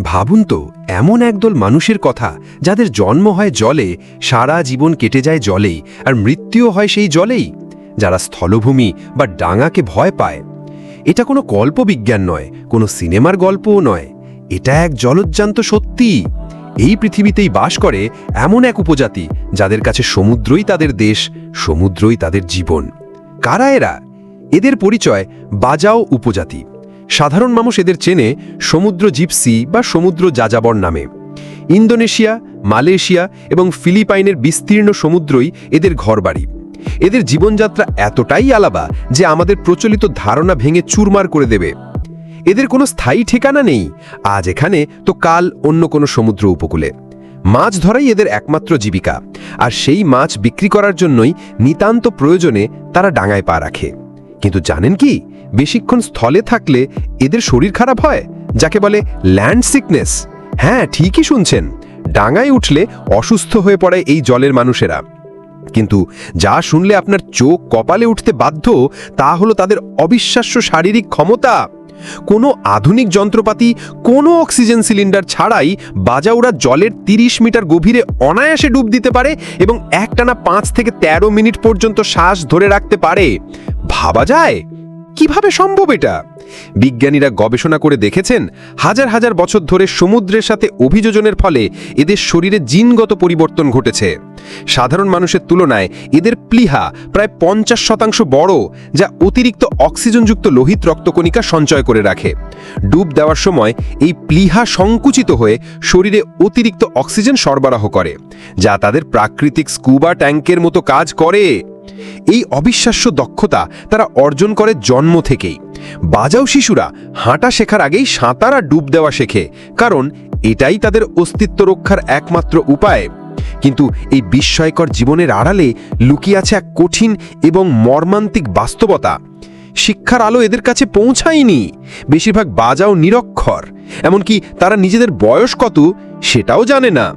ভাবুন তো, এমন একদল মানুষের কথা যাদের জন্ম হয় জলে, সারা জীবন কেটে যায় জলেই, আর মৃত্যুও হয় সেই জলেই, যারা স্থলভূমি বা ডাঙাকে ভয় পায়। এটা কোনো কল্পবিজ্ঞান নয়, কোনো সিনেমার গল্পও নয়, এটা এক জলজ্জান্ত সত্যি। এই পৃথিবীতেই বাস করে এমন এক উপজাতি যাদের কাছে সমুদ্রই তাদের দেশ, সমুদ্রই তাদের জীবন। কারা এরা? এদের পরিচয় বাজাও উপজাতি। সাধারণ মানুষ এদের চেনে সমুদ্র জিপসি বা সমুদ্র যাযাবর নামে। ইন্দোনেশিয়া, মালয়েশিয়া এবং ফিলিপাইনের বিস্তীর্ণ সমুদ্রই এদের ঘরবাড়ি। এদের জীবনযাত্রা এতটাই আলাদা যে আমাদের প্রচলিত ধারণা ভেঙে চুরমার করে দেবে। এদের কোনো স্থায়ী ঠিকানা নেই, আজ এখানে তো কাল অন্য কোনো সমুদ্র উপকূলে। মাছ ধরাই এদের একমাত্র জীবিকা, আর সেই মাছ বিক্রি করার জন্যই নিতান্ত প্রয়োজনে তারা ডাঙায় পা রাখে। কিন্তু জানেন কি, বেশিক্ষণ স্থলে থাকলে এদের শরীর খারাপ হয়, যাকে বলে ল্যান্ড সিকনেস। হ্যাঁ, ঠিকই শুনছেন, ডাঙায় উঠলে অসুস্থ হয়ে পড়ে এই জলের মানুষেরা। কিন্তু যা শুনলে আপনার চোখ কপালে উঠতে বাধ্য, তা হলো তাদের অবিশ্বাস্য শারীরিক ক্ষমতা। কোনো আধুনিক যন্ত্রপাতি, কোনো অক্সিজেন সিলিন্ডার ছাড়াই বাজাওরা জলের ৩০ মিটার গভীরে অনায়াসে ডুব দিতে পারে এবং একটানা ৫ থেকে ১৩ মিনিট পর্যন্ত শ্বাস ধরে রাখতে পারে। ভাবা যায়? কিভাবে সম্ভব এটা? বিজ্ঞানীরা গবেষণা করে দেখেছেন, হাজার হাজার বছর ধরে সমুদ্রের সাথে অভিযোজনের ফলে এদের শরীরে জিনগত পরিবর্তন ঘটেছে। সাধারণ মানুষের তুলনায় এদের প্লীহা প্রায় ৫০% বড়, যা অতিরিক্ত অক্সিজেনযুক্ত লোহিত রক্তকণিকা সঞ্চয় করে রাখে। ডুব দেওয়ার সময় এই প্লীহা সংকুচিত হয়ে শরীরে অতিরিক্ত অক্সিজেন সরবরাহ করে, যা তাদের প্রাকৃতিক স্কুবা ট্যাঙ্কের মতো কাজ করে। এই অবিশ্বাস্য দক্ষতা তারা অর্জন করে জন্ম থেকেই। বাজাও শিশুরা হাঁটা শেখার আগেই সাঁতার আর ডুব দেওয়া শেখে, কারণ এটাই তাদের অস্তিত্ব রক্ষার একমাত্র উপায়। কিন্তু এই বিস্ময়কর জীবনের আড়ালে লুকিয়ে আছে এক কঠিন এবং মর্মান্তিক বাস্তবতা। শিক্ষার আলো এদের কাছে পৌঁছায়নি। বেশিরভাগ বাজাও নিরক্ষর, এমনকি তারা নিজেদের বয়স কত সেটাও জানে না।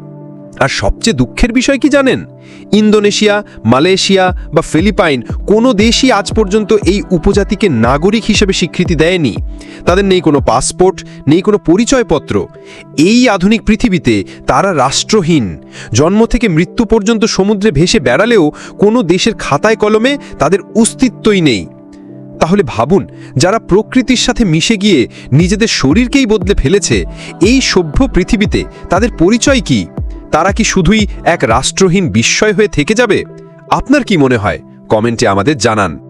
আর সবচেয়ে দুঃখের বিষয় কি জানেন? ইন্দোনেশিয়া, মালয়েশিয়া বা ফিলিপাইন কোনো দেশই আজ পর্যন্ত এই উপজাতিকে নাগরিক হিসেবে স্বীকৃতি দেয়নি। তাদের নেই কোনো পাসপোর্ট, নেই কোনো পরিচয়পত্র। এই আধুনিক পৃথিবীতে তারা রাষ্ট্রহীন। জন্ম থেকে মৃত্যু পর্যন্ত সমুদ্রে ভেসে বেড়ালেও কোনো দেশের খাতায় কলমে তাদের অস্তিত্বই নেই। তাহলে ভাবুন, যারা প্রকৃতির সাথে মিশে গিয়ে নিজেদের শরীরকেই বদলে ফেলেছে, এই সভ্য পৃথিবীতে তাদের পরিচয় কি? তারা কি শুধুই এক রাষ্ট্রহীন বিস্ময় হয়ে থেকে যাবে? আপনার কি মনে হয়? কমেন্টে আমাদের জানান।